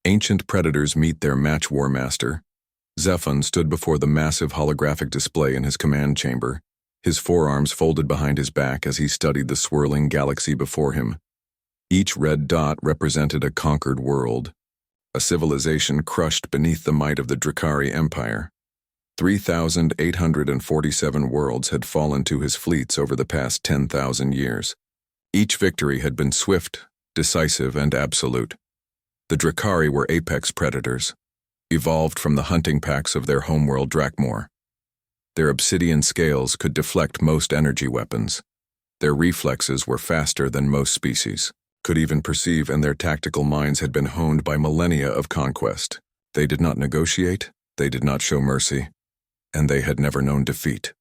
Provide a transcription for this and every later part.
Ancient predators meet their match war master. Zephon stood before the massive holographic display in his command chamber, his forearms folded behind his back as he studied the swirling galaxy before him. Each red dot represented a conquered world, a civilization crushed beneath the might of the Drakari Empire. 3,847 worlds had fallen to his fleets over the past 10,000 years. Each victory had been swift, decisive, and absolute. The Drakari were apex predators, evolved from the hunting packs of their homeworld Drakmor. Their obsidian scales could deflect most energy weapons. Their reflexes were faster than most species, could even perceive, and their tactical minds had been honed by millennia of conquest. They did not negotiate, they did not show mercy, and they had never known defeat.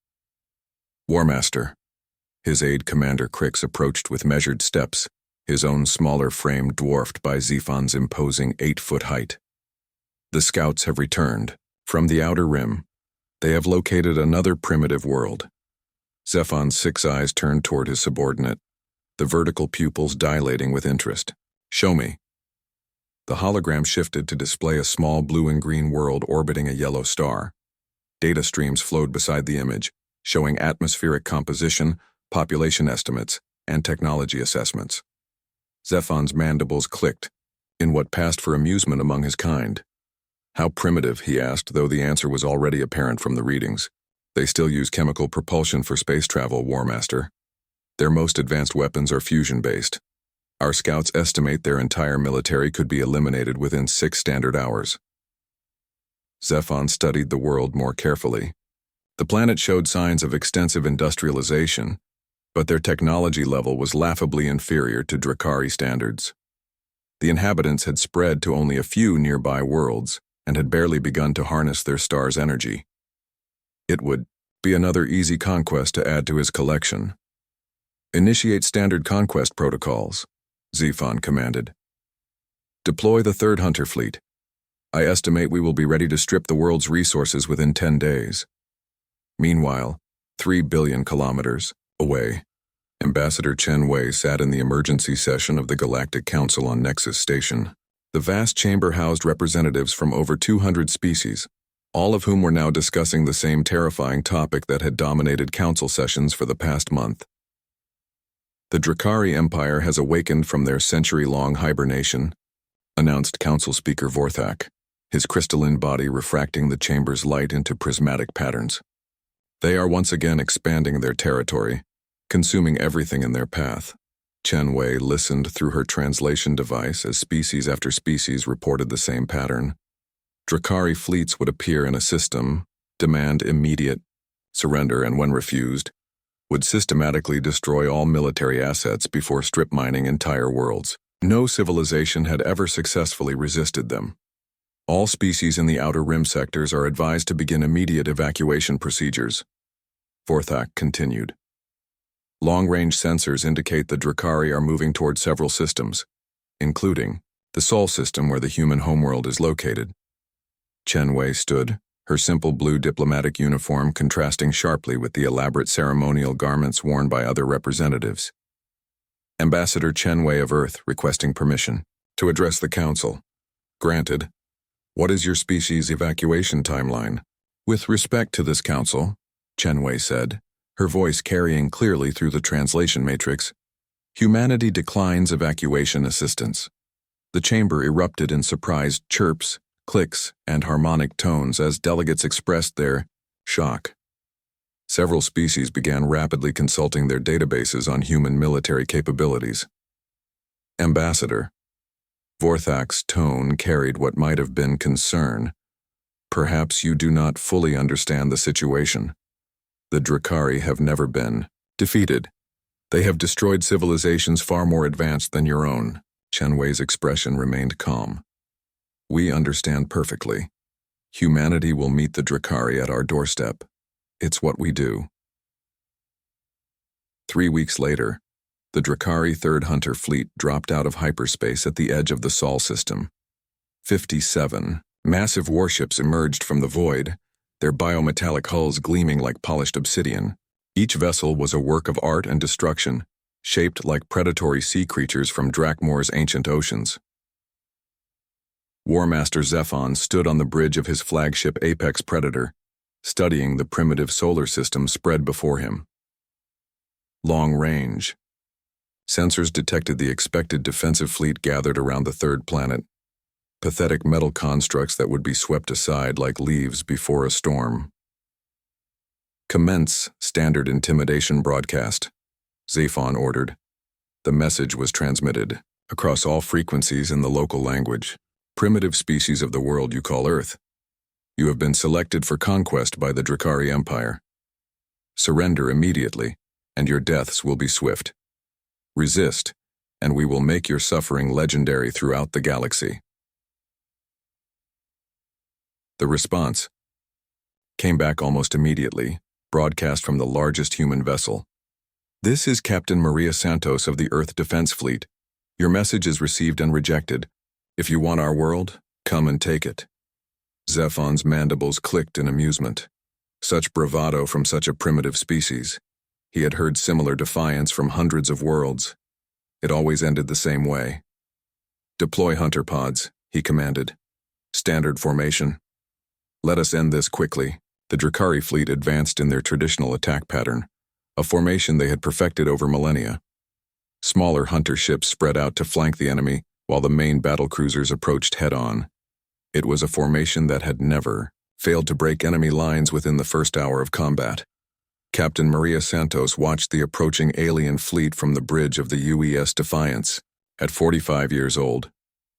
Warmaster. His aide Commander Crix approached with measured steps, his own smaller frame dwarfed by Zephon's imposing 8-foot height. The scouts have returned. From the outer rim, they have located another primitive world. Zephon's 6 eyes turned toward his subordinate, the vertical pupils dilating with interest. "Show me." The hologram shifted to display a small blue and green world orbiting a yellow star. Data streams flowed beside the image, showing atmospheric composition, population estimates, and technology assessments. Zephon's mandibles clicked, in what passed for amusement among his kind. "How primitive?" he asked, though the answer was already apparent from the readings. "They still use chemical propulsion for space travel, Warmaster. Their most advanced weapons are fusion-based. Our scouts estimate their entire military could be eliminated within 6 standard hours." Zephon studied the world more carefully. The planet showed signs of extensive industrialization, but their technology level was laughably inferior to Drakari standards. The inhabitants had spread to only a few nearby worlds and had barely begun to harness their star's energy. It would be another easy conquest to add to his collection. "Initiate standard conquest protocols," Zephon commanded. "Deploy the 3rd Hunter Fleet. I estimate we will be ready to strip the world's resources within 10 days. Meanwhile, 3 billion kilometers away, Ambassador Chen Wei sat in the emergency session of the Galactic Council on Nexus Station. The vast chamber housed representatives from over 200 species, all of whom were now discussing the same terrifying topic that had dominated council sessions for the past month. "The Drakari Empire has awakened from their century-long hibernation," announced Council Speaker Vorthak, his crystalline body refracting the chamber's light into prismatic patterns. "They are once again expanding their territory, consuming everything in their path." Chen Wei listened through her translation device as species after species reported the same pattern. Drakari fleets would appear in a system, demand immediate surrender, and when refused, would systematically destroy all military assets before strip mining entire worlds. No civilization had ever successfully resisted them. All species in the outer rim sectors are advised to begin immediate evacuation procedures. Vorthak continued. Long-range sensors indicate the Drakari are moving toward several systems, including the Sol system where the human homeworld is located. Chen Wei stood, her simple blue diplomatic uniform contrasting sharply with the elaborate ceremonial garments worn by other representatives. "Ambassador Chen Wei of Earth requesting permission to address the Council." "Granted. What is your species' evacuation timeline?" "With respect to this Council," Chen Wei said, her voice carrying clearly through the translation matrix, "humanity declines evacuation assistance." The chamber erupted in surprised chirps, clicks, and harmonic tones as delegates expressed their shock. Several species began rapidly consulting their databases on human military capabilities. "Ambassador." Vorthak's tone carried what might have been concern. "Perhaps you do not fully understand the situation. The Drakari have never been defeated. They have destroyed civilizations far more advanced than your own." Chen Wei's expression remained calm. "We understand perfectly. Humanity will meet the Drakari at our doorstep. It's what we do." 3 weeks later, the Drakari 3rd Hunter Fleet dropped out of hyperspace at the edge of the Sol system. 57 massive warships emerged from the void, their biometallic hulls gleaming like polished obsidian. Each vessel was a work of art and destruction, shaped like predatory sea creatures from Drakmor's ancient oceans. War Master Zephon stood on the bridge of his flagship Apex Predator, studying the primitive solar system spread before him. Long range. Sensors detected the expected defensive fleet gathered around the third planet. Pathetic metal constructs that would be swept aside like leaves before a storm. Commence standard intimidation broadcast, Zephon ordered. The message was transmitted across all frequencies in the local language. Primitive species of the world you call Earth. You have been selected for conquest by the Drakari Empire. Surrender immediately, and your deaths will be swift. Resist, and we will make your suffering legendary throughout the galaxy. The response came back almost immediately, broadcast from the largest human vessel. This is Captain Maria Santos of the Earth Defense Fleet. Your message is received and rejected. If you want our world, come and take it. Zephon's mandibles clicked in amusement. Such bravado from such a primitive species. He had heard similar defiance from hundreds of worlds. It always ended the same way. Deploy hunter pods, he commanded. Standard formation. Let us end this quickly. The Drakari fleet advanced in their traditional attack pattern, a formation they had perfected over millennia. Smaller hunter ships spread out to flank the enemy, while the main battlecruisers approached head-on. It was a formation that had never failed to break enemy lines within the first hour of combat. Captain Maria Santos watched the approaching alien fleet from the bridge of the UES Defiance. At 45 years old,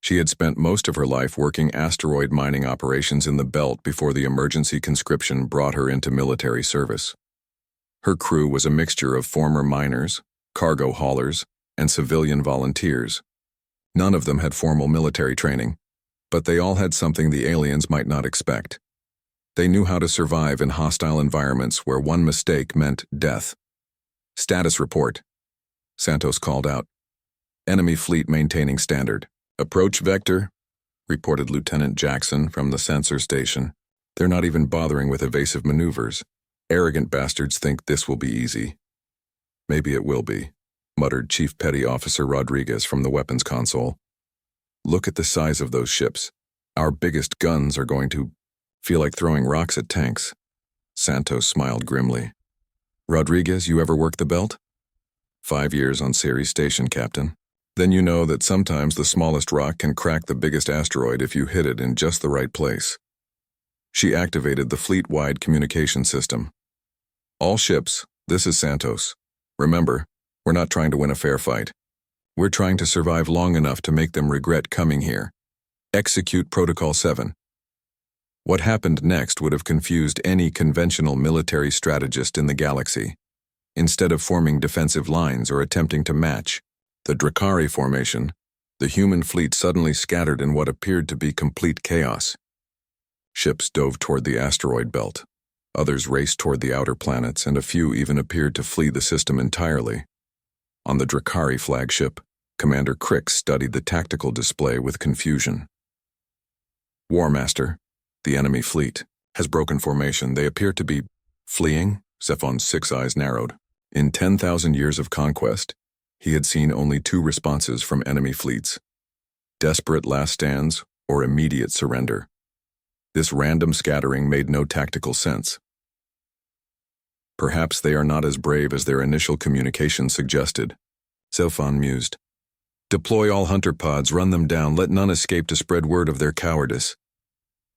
she had spent most of her life working asteroid mining operations in the belt before the emergency conscription brought her into military service. Her crew was a mixture of former miners, cargo haulers, and civilian volunteers. None of them had formal military training, but they all had something the aliens might not expect. They knew how to survive in hostile environments where one mistake meant death. Status report, Santos called out. Enemy fleet maintaining standard. Approach vector, reported Lieutenant Jackson from the sensor station. They're not even bothering with evasive maneuvers. Arrogant bastards think this will be easy. Maybe it will be, muttered Chief Petty Officer Rodriguez from the weapons console. Look at the size of those ships. Our biggest guns are going to feel like throwing rocks at tanks. Santos smiled grimly. Rodriguez, you ever work the belt? 5 years on Ceres Station, Captain. Then you know that sometimes the smallest rock can crack the biggest asteroid if you hit it in just the right place. She activated the fleet-wide communication system. All ships, this is Santos. Remember, we're not trying to win a fair fight. We're trying to survive long enough to make them regret coming here. Execute Protocol 7. What happened next would have confused any conventional military strategist in the galaxy. Instead of forming defensive lines or attempting to match the Drakari formation, the human fleet suddenly scattered in what appeared to be complete chaos. Ships dove toward the asteroid belt. Others raced toward the outer planets, and a few even appeared to flee the system entirely. On the Drakari flagship, Commander Crix studied the tactical display with confusion. War Master, the enemy fleet, has broken formation. They appear to be fleeing. Zephon's 6 eyes narrowed. In 10,000 years of conquest, he had seen only 2 responses from enemy fleets: desperate last stands or immediate surrender. This random scattering made no tactical sense. Perhaps they are not as brave as their initial communication suggested, Zephon mused. Deploy all hunter pods, run them down, let none escape to spread word of their cowardice.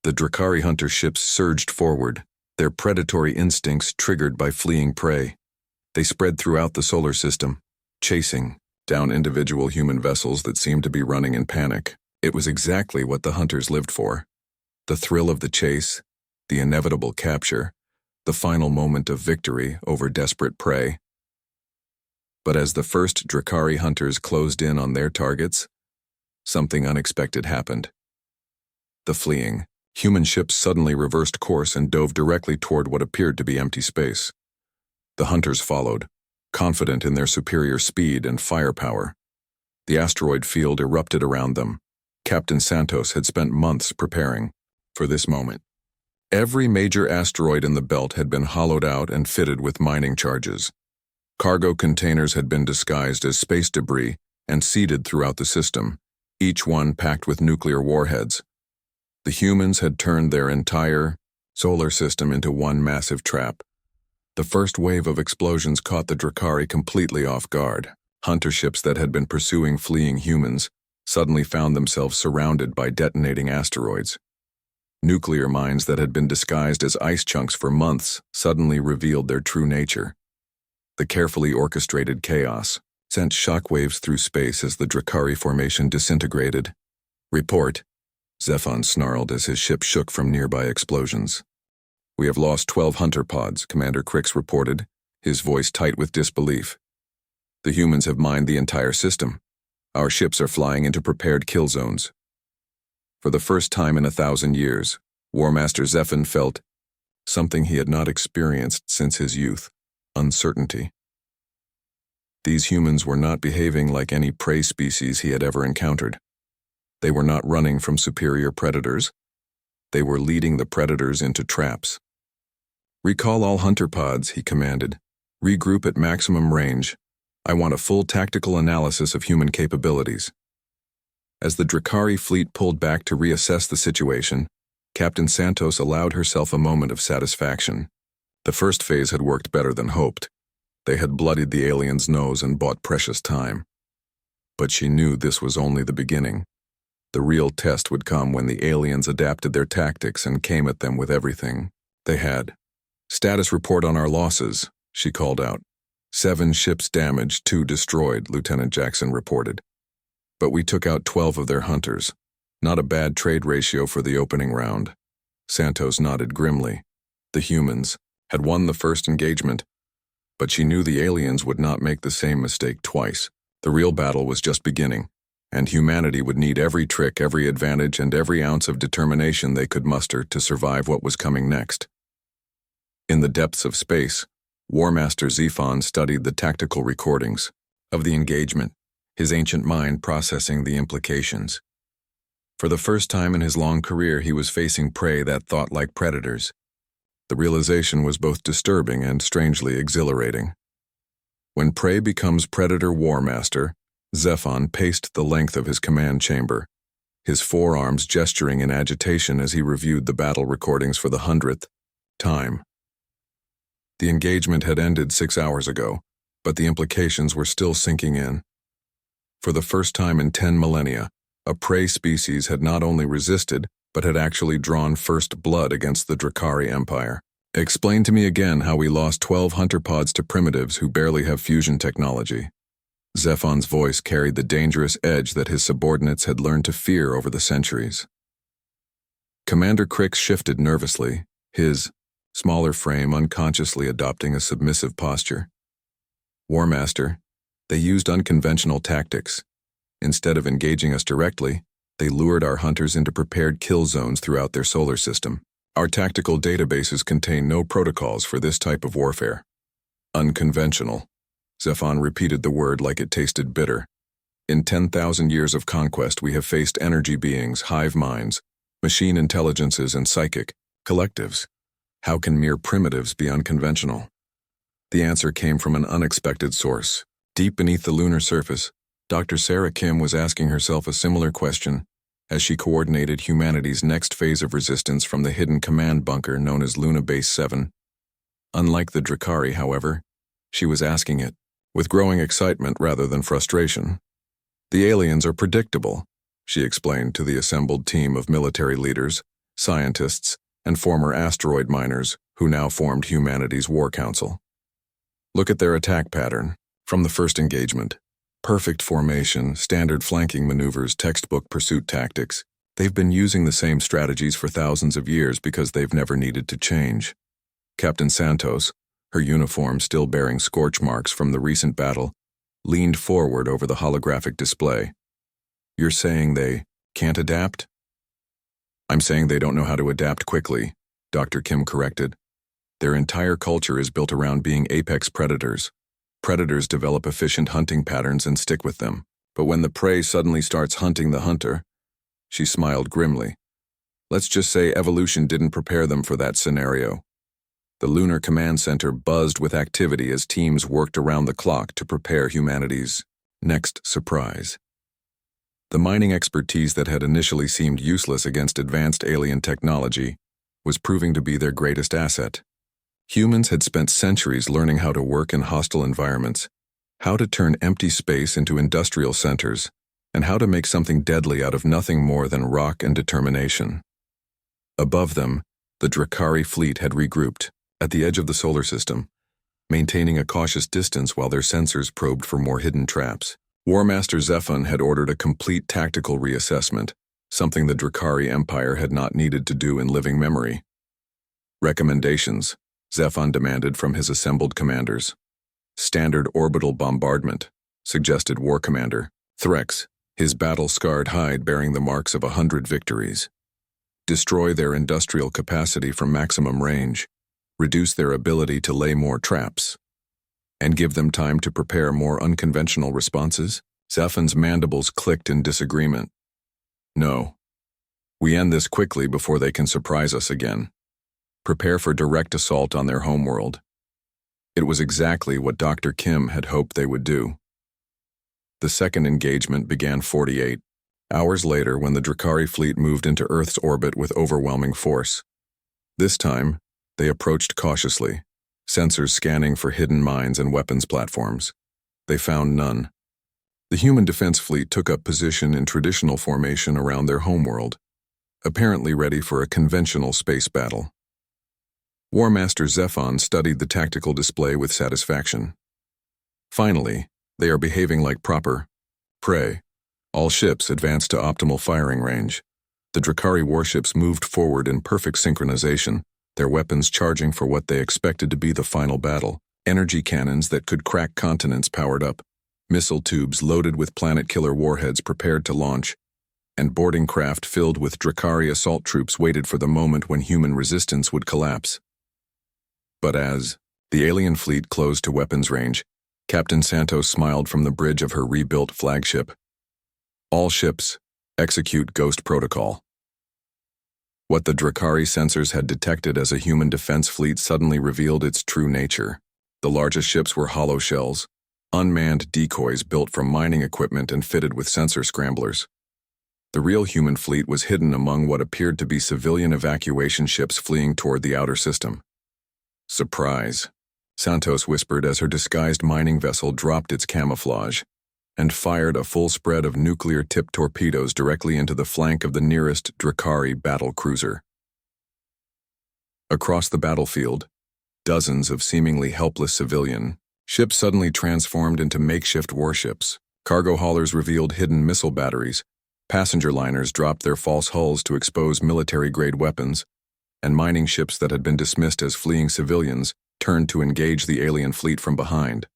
The Drakari hunter ships surged forward, their predatory instincts triggered by fleeing prey. They spread throughout the solar system, chasing down individual human vessels that seemed to be running in panic. It was exactly what the hunters lived for. The thrill of the chase, the inevitable capture, the final moment of victory over desperate prey. But as the first Drakari hunters closed in on their targets, something unexpected happened. The fleeing human ships suddenly reversed course and dove directly toward what appeared to be empty space. The hunters followed, confident in their superior speed and firepower. The asteroid field erupted around them. Captain Santos had spent months preparing for this moment. Every major asteroid in the belt had been hollowed out and fitted with mining charges. Cargo containers had been disguised as space debris and seeded throughout the system, each one packed with nuclear warheads, The humans had turned their entire solar system into one massive trap. The first wave of explosions caught the Drakari completely off guard. Hunter ships that had been pursuing fleeing humans suddenly found themselves surrounded by detonating asteroids. Nuclear mines that had been disguised as ice chunks for months suddenly revealed their true nature. The carefully orchestrated chaos sent shockwaves through space as the Drakari formation disintegrated. "Report," Zephon snarled as his ship shook from nearby explosions. "We have lost 12 hunter pods," Commander Crix reported, his voice tight with disbelief. "The humans have mined the entire system. Our ships are flying into prepared kill zones." For the first time in 1,000 years, War Master Zephon felt something he had not experienced since his youth: uncertainty. These humans were not behaving like any prey species he had ever encountered. They were not running from superior predators. They were leading the predators into traps. "Recall all hunter pods," he commanded. "Regroup at maximum range. I want a full tactical analysis of human capabilities." As the Drakari fleet pulled back to reassess the situation, Captain Santos allowed herself a moment of satisfaction. The first phase had worked better than hoped. They had bloodied the alien's nose and bought precious time. But she knew this was only the beginning. The real test would come when the aliens adapted their tactics and came at them with everything they had. "Status report on our losses," she called out. 7 ships damaged, 2 destroyed," Lieutenant Jackson reported. "But we took out 12 of their hunters. Not a bad trade ratio for the opening round." Santos nodded grimly. The humans had won the first engagement, but she knew the aliens would not make the same mistake twice. The real battle was just beginning, and humanity would need every trick, every advantage, and every ounce of determination they could muster to survive what was coming next. In the depths of space, War Master Zephon studied the tactical recordings of the engagement, his ancient mind processing the implications. For the first time in his long career, he was facing prey that thought like predators. The realization was both disturbing and strangely exhilarating. When prey becomes predator War Master, Zephon paced the length of his command chamber, his forearms gesturing in agitation as he reviewed the battle recordings for the 100th time. The engagement had ended 6 hours ago, but the implications were still sinking in. For the first time in 10 millennia, a prey species had not only resisted, but had actually drawn first blood against the Drakari Empire. "Explain to me again how we lost 12 hunter pods to primitives who barely have fusion technology." Zephon's voice carried the dangerous edge that his subordinates had learned to fear over the centuries. Commander Crix shifted nervously, his smaller frame unconsciously adopting a submissive posture. "War Master, they used unconventional tactics. Instead of engaging us directly, they lured our hunters into prepared kill zones throughout their solar system. Our tactical databases contain no protocols for this type of warfare." "Unconventional." Zephon repeated the word like it tasted bitter. "In 10,000 years of conquest, we have faced energy beings, hive minds, machine intelligences, and psychic collectives. How can mere primitives be unconventional?" The answer came from an unexpected source. Deep beneath the lunar surface, Dr. Sarah Kim was asking herself a similar question as she coordinated humanity's next phase of resistance from the hidden command bunker known as Luna Base 7. Unlike the Drakari, however, she was asking it with growing excitement rather than frustration. "The aliens are predictable," she explained to the assembled team of military leaders, scientists, and former asteroid miners who now formed humanity's war council. "Look at their attack pattern from the first engagement. Perfect formation, standard flanking maneuvers, textbook pursuit tactics. They've been using the same strategies for thousands of years because they've never needed to change." Captain Santos, her uniform still bearing scorch marks from the recent battle, leaned forward over the holographic display. "You're saying they can't adapt?" "I'm saying they don't know how to adapt quickly," Dr. Kim corrected. "Their entire culture is built around being apex predators. Predators develop efficient hunting patterns and stick with them. But when the prey suddenly starts hunting the hunter," she smiled grimly, "let's just say evolution didn't prepare them for that scenario." The Lunar Command Center buzzed with activity as teams worked around the clock to prepare humanity's next surprise. The mining expertise that had initially seemed useless against advanced alien technology was proving to be their greatest asset. Humans had spent centuries learning how to work in hostile environments, how to turn empty space into industrial centers, and how to make something deadly out of nothing more than rock and determination. Above them, the Drakari fleet had regrouped, at the edge of the solar system, maintaining a cautious distance while their sensors probed for more hidden traps. War Master Zephon had ordered a complete tactical reassessment, something the Drakari Empire had not needed to do in living memory. Recommendations, Zephon demanded from his assembled commanders. Standard orbital bombardment, suggested War Commander Threx, his battle-scarred hide bearing the marks of 100 victories. Destroy their industrial capacity from maximum range, reduce their ability to lay more traps, and give them time to prepare more unconventional responses? Zephon's mandibles clicked in disagreement. No. We end this quickly before they can surprise us again. Prepare for direct assault on their homeworld. It was exactly what Dr. Kim had hoped they would do. The second engagement began 48 hours later when the Drakari fleet moved into Earth's orbit with overwhelming force. This time, they approached cautiously, sensors scanning for hidden mines and weapons platforms. They found none. The human defense fleet took up position in traditional formation around their homeworld, apparently ready for a conventional space battle. War Master Zephon studied the tactical display with satisfaction. Finally, they are behaving like proper prey. All ships advanced to optimal firing range. The Drakari warships moved forward in perfect synchronization, their weapons charging for what they expected to be the final battle. Energy cannons that could crack continents powered up, missile tubes loaded with planet-killer warheads prepared to launch, and boarding craft filled with Drakari assault troops waited for the moment when human resistance would collapse. But as the alien fleet closed to weapons range, Captain Santos smiled from the bridge of her rebuilt flagship. All ships, execute Ghost Protocol. What the Drakari sensors had detected as a human defense fleet suddenly revealed its true nature. The largest ships were hollow shells, unmanned decoys built from mining equipment and fitted with sensor scramblers. The real human fleet was hidden among what appeared to be civilian evacuation ships fleeing toward the outer system. Surprise, Santos whispered as her disguised mining vessel dropped its camouflage and fired a full spread of nuclear-tipped torpedoes directly into the flank of the nearest Drakari battle cruiser. Across the battlefield, dozens of seemingly helpless civilian ships suddenly transformed into makeshift warships. Cargo haulers revealed hidden missile batteries, passenger liners dropped their false hulls to expose military-grade weapons, and mining ships that had been dismissed as fleeing civilians turned to engage the alien fleet from behind.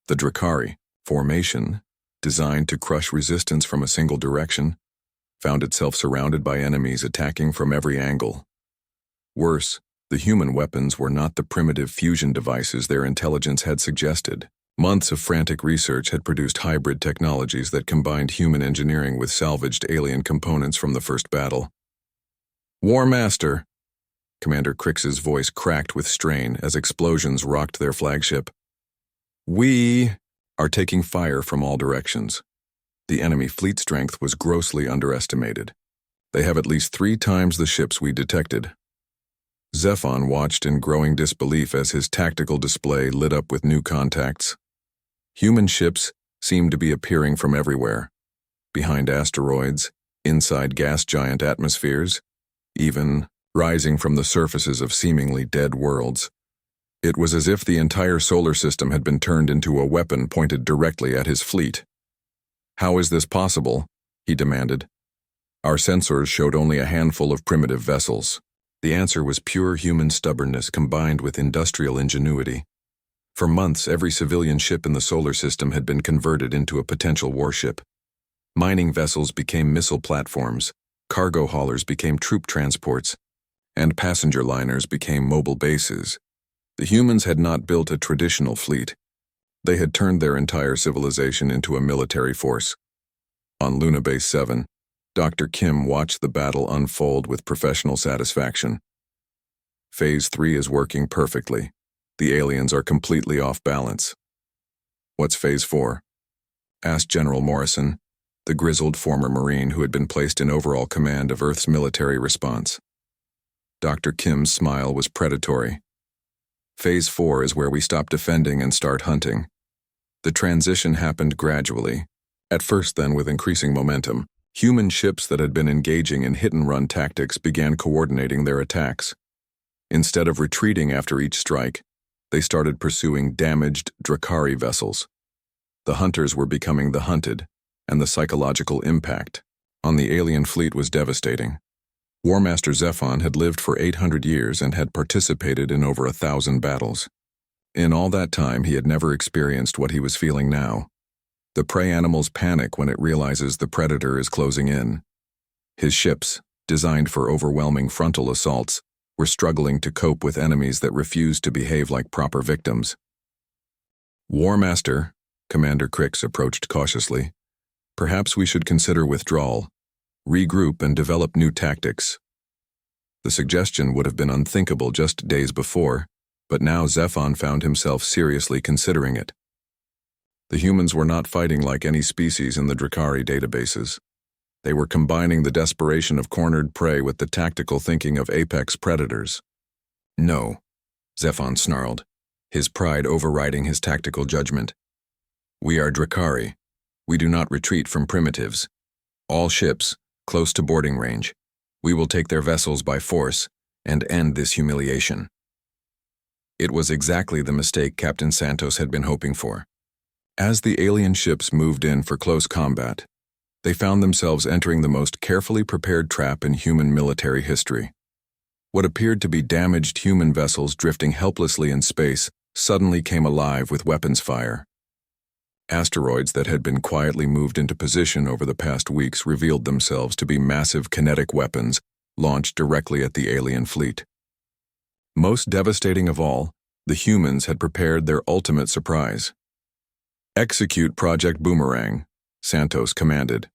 The Drakari formation, designed to crush resistance from a single direction, found itself surrounded by enemies attacking from every angle. Worse, the human weapons were not the primitive fusion devices their intelligence had suggested. Months of frantic research had produced hybrid technologies that combined human engineering with salvaged alien components from the first battle. War Master, Commander Crix's voice cracked with strain as explosions rocked their flagship. We are taking fire from all directions. The enemy fleet strength was grossly underestimated. They have at least 3 times the ships we detected. Zephon watched in growing disbelief as his tactical display lit up with new contacts. Human ships seemed to be appearing from everywhere, behind asteroids, inside gas giant atmospheres, even rising from the surfaces of seemingly dead worlds. It was as if the entire solar system had been turned into a weapon pointed directly at his fleet. How is this possible? He demanded. Our sensors showed only a handful of primitive vessels. The answer was pure human stubbornness combined with industrial ingenuity. For months, every civilian ship in the solar system had been converted into a potential warship. Mining vessels became missile platforms, cargo haulers became troop transports, and passenger liners became mobile bases. The humans had not built a traditional fleet. They had turned their entire civilization into a military force. On Luna Base 7, Dr. Kim watched the battle unfold with professional satisfaction. Phase 3 is working perfectly. The aliens are completely off balance. What's Phase 4? Asked General Morrison, the grizzled former Marine who had been placed in overall command of Earth's military response. Dr. Kim's smile was predatory. Phase 4 is where we stop defending and start hunting. The transition happened gradually, at first then with increasing momentum. Human ships that had been engaging in hit-and-run tactics began coordinating their attacks. Instead of retreating after each strike, they started pursuing damaged Drakari vessels. The hunters were becoming the hunted, and the psychological impact on the alien fleet was devastating. War Master Zephon had lived for 800 years and had participated in over 1,000 battles. In all that time, he had never experienced what he was feeling now. The prey animals panic when it realizes the predator is closing in. His ships, designed for overwhelming frontal assaults, were struggling to cope with enemies that refused to behave like proper victims. War Master, Commander Crix approached cautiously. Perhaps we should consider withdrawal, regroup and develop new tactics. The suggestion would have been unthinkable just days before, but now Zephon found himself seriously considering it. The humans were not fighting like any species in the Drakari databases. They were combining the desperation of cornered prey with the tactical thinking of apex predators. No, Zephon snarled, his pride overriding his tactical judgment. We are Drakari. We do not retreat from primitives. All ships, close to boarding range. We will take their vessels by force and end this humiliation. It was exactly the mistake Captain Santos had been hoping for. As the alien ships moved in for close combat, they found themselves entering the most carefully prepared trap in human military history. What appeared to be damaged human vessels drifting helplessly in space suddenly came alive with weapons fire. Asteroids that had been quietly moved into position over the past weeks revealed themselves to be massive kinetic weapons launched directly at the alien fleet. Most devastating of all, the humans had prepared their ultimate surprise. Execute Project Boomerang, Santos commanded.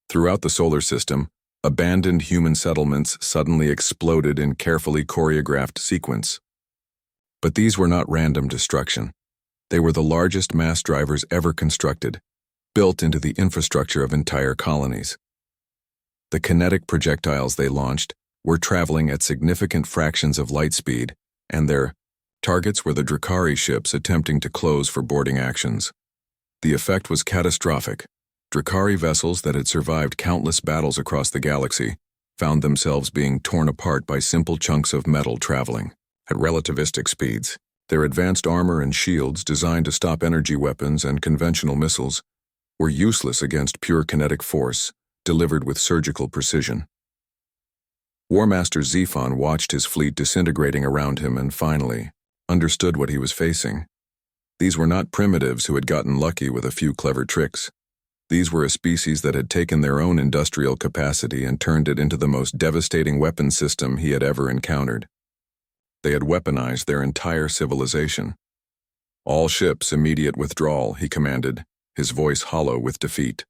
Throughout the solar system, abandoned human settlements suddenly exploded in carefully choreographed sequence. But these were not random destruction. They were the largest mass drivers ever constructed, built into the infrastructure of entire colonies. The kinetic projectiles they launched were traveling at significant fractions of light speed, and their targets were the Drakari ships attempting to close for boarding actions. The effect was catastrophic. Drakari vessels that had survived countless battles across the galaxy found themselves being torn apart by simple chunks of metal traveling at relativistic speeds. Their advanced armor and shields, designed to stop energy weapons and conventional missiles, were useless against pure kinetic force, delivered with surgical precision. War Master Zephon watched his fleet disintegrating around him and finally understood what he was facing. These were not primitives who had gotten lucky with a few clever tricks. These were a species that had taken their own industrial capacity and turned it into the most devastating weapon system he had ever encountered. They had weaponized their entire civilization. All ships, immediate withdrawal, he commanded, his voice hollow with defeat.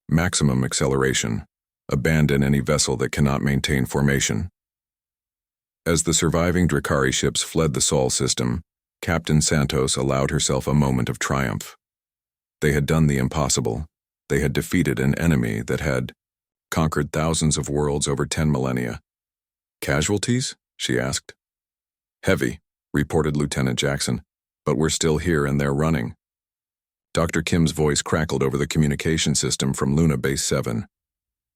Maximum acceleration. Abandon any vessel that cannot maintain formation. As the surviving Drakari ships fled the Sol system, Captain Santos allowed herself a moment of triumph. They had done the impossible. They had defeated an enemy that had conquered thousands of worlds over 10 millennia. Casualties? She asked. Heavy, reported Lieutenant Jackson, but we're still here and they're running. Dr. Kim's voice crackled over the communication system from Luna Base 7.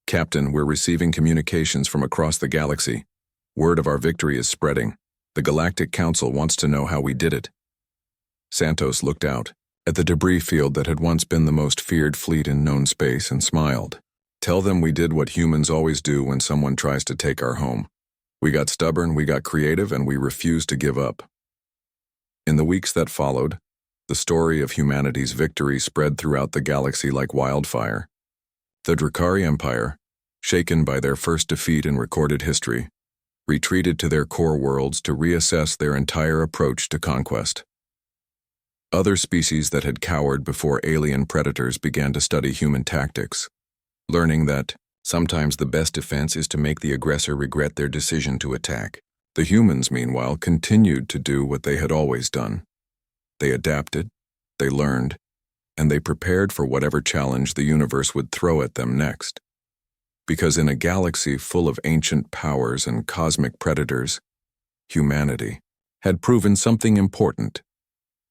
Captain, we're receiving communications from across the galaxy. Word of our victory is spreading. The Galactic Council wants to know how we did it. Santos looked out at the debris field that had once been the most feared fleet in known space and smiled. Tell them we did what humans always do when someone tries to take our home. We got stubborn, we got creative, and we refused to give up. In the weeks that followed, the story of humanity's victory spread throughout the galaxy like wildfire. The Drakari Empire, shaken by their first defeat in recorded history, retreated to their core worlds to reassess their entire approach to conquest. Other species that had cowered before alien predators began to study human tactics, learning that sometimes the best defense is to make the aggressor regret their decision to attack. The humans, meanwhile, continued to do what they had always done. They adapted, they learned, and they prepared for whatever challenge the universe would throw at them next. Because in a galaxy full of ancient powers and cosmic predators, humanity had proven something important.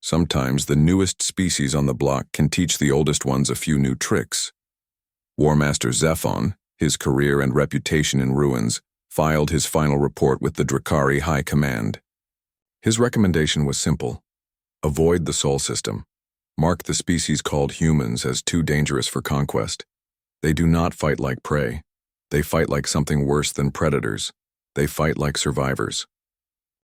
Sometimes the newest species on the block can teach the oldest ones a few new tricks. War Master Zephon, his career and reputation in ruins, filed his final report with the Drakari High Command. His recommendation was simple: avoid the Sol system. Mark the species called humans as too dangerous for conquest. They do not fight like prey. They fight like something worse than predators. They fight like survivors.